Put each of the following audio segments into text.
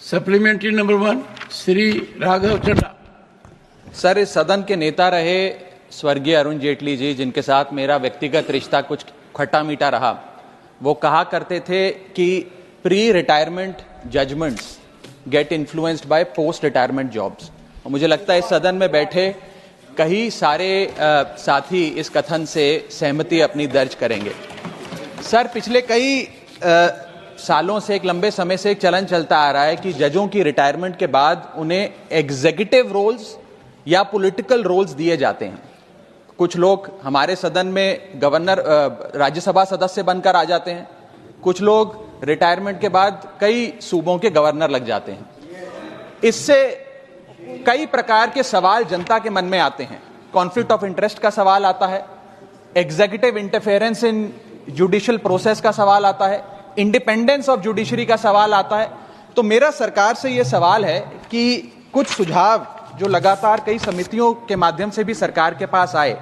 Supplementary number 1 Shri Raghav Chadha. Sir, इस सदन के नेता रहे स्वर्गीय अरुण जेटली जी, जिनके साथ मेरा व्यक्तिगत रिश्ता कुछ खट्टा मीठा रहा, वो कहा करते थे कि pre retirement judgements get influenced by post retirement jobs. और मुझे लगता है इस सदन में बैठे कई सारे साथी इस कथन से सहमति अपनी दर्ज करेंगे। सर, पिछले कई सालों से, एक लंबे समय से एक चलन चलता आ रहा है कि जजों की रिटायरमेंट के बाद उन्हें एग्जीक्यूटिव रोल्स या पॉलिटिकल रोल्स दिए जाते हैं। कुछ लोग हमारे सदन में गवर्नर, राज्यसभा सदस्य बनकर आ जाते हैं, कुछ लोग रिटायरमेंट के बाद कई सूबों के गवर्नर लग जाते हैं। इससे कई प्रकार के सवाल जनता के मन में आते हैं। कॉन्फ्लिक्ट ऑफ इंटरेस्ट का सवाल आता है, एग्जीक्यूटिव इंटरफेरेंस इन जुडिशियल प्रोसेस का सवाल आता है, इंडिपेंडेंस ऑफ जुडिशरी का सवाल आता है। तो मेरा सरकार से यह सवाल है कि कुछ सुझाव जो लगातार कई समितियों के माध्यम से भी सरकार के पास आए,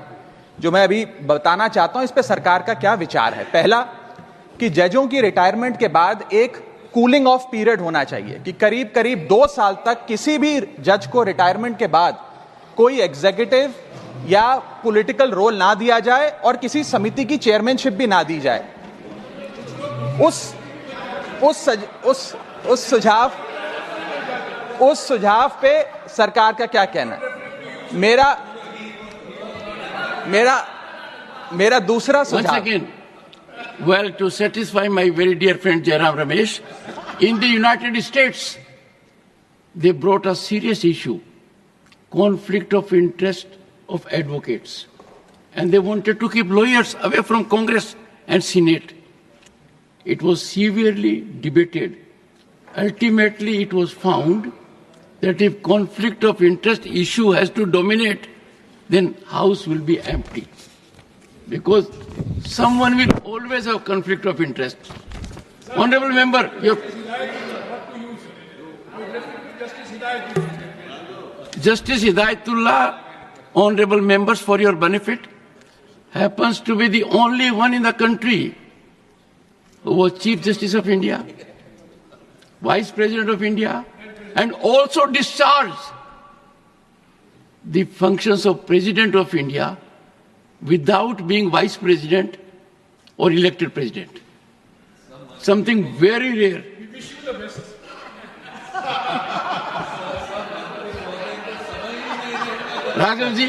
जो मैं अभी बताना चाहता हूं, इस पे सरकार का क्या विचार है। पहला, कि जजों की रिटायरमेंट के बाद एक कूलिंग ऑफ पीरियड होना चाहिए कि करीब करीब 2 साल तक किसी भी जज को रिटायरमेंट के बाद कोई एग्जीक्यूटिव या पॉलिटिकल रोल ना दिया जाए और किसी समिति की चेयरमैनशिप भी ना दी जाए। उस सुझाव पे सरकार का क्या कहना है। मेरा दूसरा सुझाव, Well, to satisfy my very dear friend Jairam Ramesh, in the United States, they brought a serious issue, conflict of interest of advocates. And they wanted to keep lawyers away from Congress and Senate. It was severely debated. Ultimately, it was found that if conflict of interest issue has to dominate, then House will be empty. Because someone will always have conflict of interest. Honorable member, Justice Hidayatullah, honorable members, for your benefit, happens to be the only one in the country who was Chief Justice of India, Vice President of India, and also discharged the functions of President of India without being Vice President or elected President. Something very rare. Raghav ji,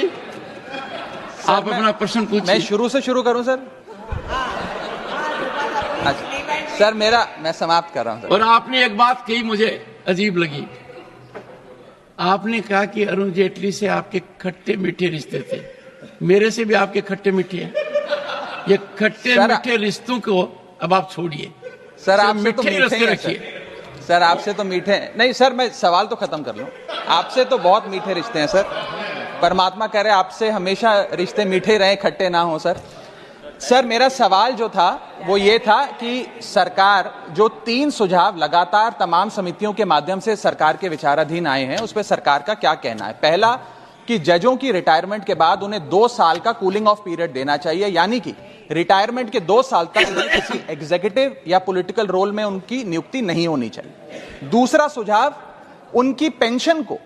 आप अपना प्रश्न पूछिए। मैं शुरू से शुरू करूं sir? अच्छा सर, मैं समाप्त कर रहा हूं सर। और आपने एक बात कही मुझे अजीब लगी। आपने कहा कि अरुण जेटली से आपके खट्टे मीठे रिश्ते थे। मेरे से भी आपके खट्टे मीठे हैं। ये खट्टे मीठे रिश्तों को अब आप छोड़िए सर। आपसे तो मीठे रिश्ते रखिए सर। आपसे तो मीठे नहीं सर। मैं सवाल तो खत्म कर लूं। आपसे तो बहुत मीठे रिश्ते हैं सर। परमात्मा करे आपसे हमेशा रिश्ते मीठे रहे, खट्टे ना हो सर। सर, मेरा सवाल जो था वो ये था कि सरकार जो 3 सुझाव लगातार तमाम समितियों के माध्यम से सरकार के विचाराधीन आए हैं, उस पर सरकार का क्या कहना है। पहला, कि जजों की रिटायरमेंट के बाद उन्हें 2 साल का कूलिंग ऑफ पीरियड देना चाहिए, यानी कि रिटायरमेंट के 2 साल तक किसी एग्जीक्यूटिव या पॉलिटिकल रोल में उनकी नियुक्ति नहीं होनी चाहिए। दूसरा सुझाव, उनकी पेंशन को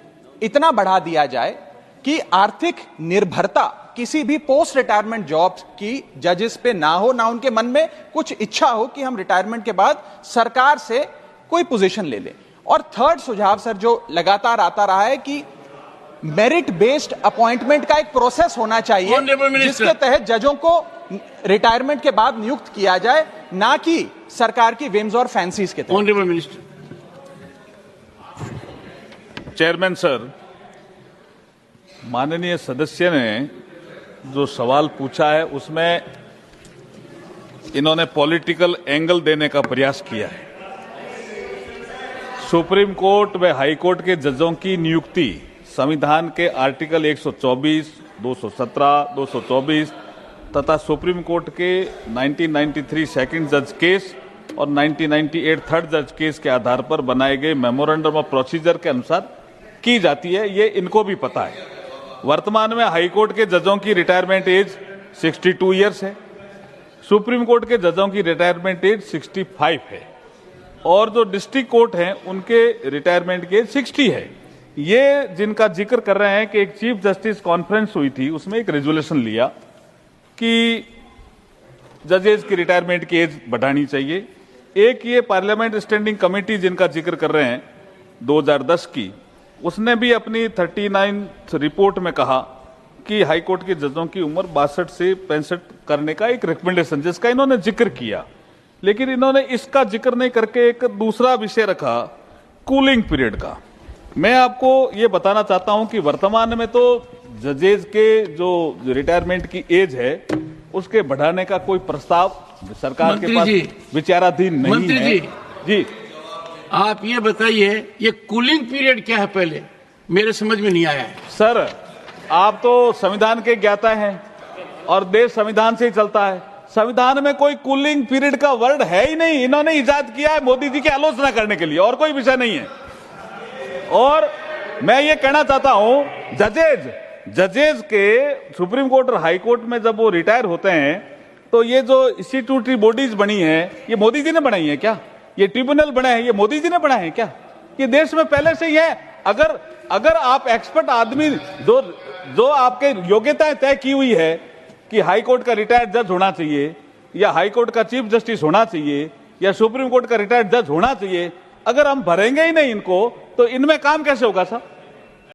इतना बढ़ा दिया जाए कि आर्थिक निर्भरता किसी भी पोस्ट रिटायरमेंट जॉब की जजेस पे ना हो, ना उनके मन में कुछ इच्छा हो कि हम रिटायरमेंट के बाद सरकार से कोई पोजीशन ले लें। और थर्ड सुझाव सर, जो लगातार आता रहा है कि मेरिट बेस्ड अपॉइंटमेंट का एक प्रोसेस होना चाहिए जिसके तहत जजों को रिटायरमेंट के बाद नियुक्त किया जाए, ना कि सरकार की विम्स और फैंसीज के तहत। Honourable minister. चेयरमैन सर, माननीय सदस्य ने जो सवाल पूछा है उसमें इन्होंने पॉलिटिकल एंगल देने का प्रयास किया है। सुप्रीम कोर्ट व हाई कोर्ट के जजों की नियुक्ति संविधान के आर्टिकल 124, 217, 224 तथा सुप्रीम कोर्ट के 1993 सेकंड जज केस और 1998 थर्ड जज केस के आधार पर बनाए गए मेमोरेंडम ऑफ प्रोसीजर के अनुसार की जाती है। ये इनको भी पता है। वर्तमान में हाई कोर्ट के जजों की रिटायरमेंट एज 62 ईयर्स है, सुप्रीम कोर्ट के जजों की रिटायरमेंट एज 65 है। और जो डिस्ट्रिक्ट कोर्ट हैं उनके रिटायरमेंट की एज 60 है। ये जिनका जिक्र कर रहे हैं कि एक चीफ जस्टिस कॉन्फ्रेंस हुई थी, उसमें एक रेजोल्यूशन लिया कि जजेस की रिटायरमेंट की एज बढ़ानी चाहिए। एक ये पार्लियामेंट स्टैंडिंग कमेटी जिनका जिक्र कर रहे हैं 2010 की, उसने भी अपनी 39th रिपोर्ट में कहा कि हाईकोर्ट के जजों की उम्र 62 से 65 करने का एक रिकमेंडेशन जिसका इन्होंने जिक्र किया, लेकिन इन्होंने इसका जिक्र नहीं करके एक दूसरा विषय रखा कूलिंग पीरियड का। मैं आपको ये बताना चाहता हूं कि वर्तमान में तो जजेस के जो रिटायरमेंट की एज है उसके बढ़ाने का कोई प्रस्ताव सरकार के पास विचाराधीन नहीं है। जी आप ये बताइए, ये कूलिंग पीरियड क्या है? पहले मेरे समझ में नहीं आया है। सर, आप तो संविधान के ज्ञाता हैं और देश संविधान से ही चलता है। संविधान में कोई कूलिंग पीरियड का वर्ड है ही नहीं। इन्होंने इजाद किया है मोदी जी की आलोचना करने के लिए, और कोई विषय नहीं है। और मैं ये कहना चाहता हूं, जजेस के सुप्रीम कोर्ट और हाई कोर्ट में जब वो रिटायर होते हैं तो ये जो इंस्टीट्यूटरी बॉडीज बनी है, ये मोदी जी ने बनाई है क्या? ये ट्रिब्यूनल बने हैं, ये मोदी जी ने बनाए हैं क्या? ये देश में पहले से ही है। अगर आप एक्सपर्ट आदमी जो आपके योग्यताएं तय की हुई है कि हाई कोर्ट का रिटायर्ड जज होना चाहिए या हाई कोर्ट का चीफ जस्टिस होना चाहिए या सुप्रीम कोर्ट का रिटायर्ड जज होना चाहिए, अगर हम भरेंगे ही नहीं इनको तो इनमें काम कैसे होगा साहब?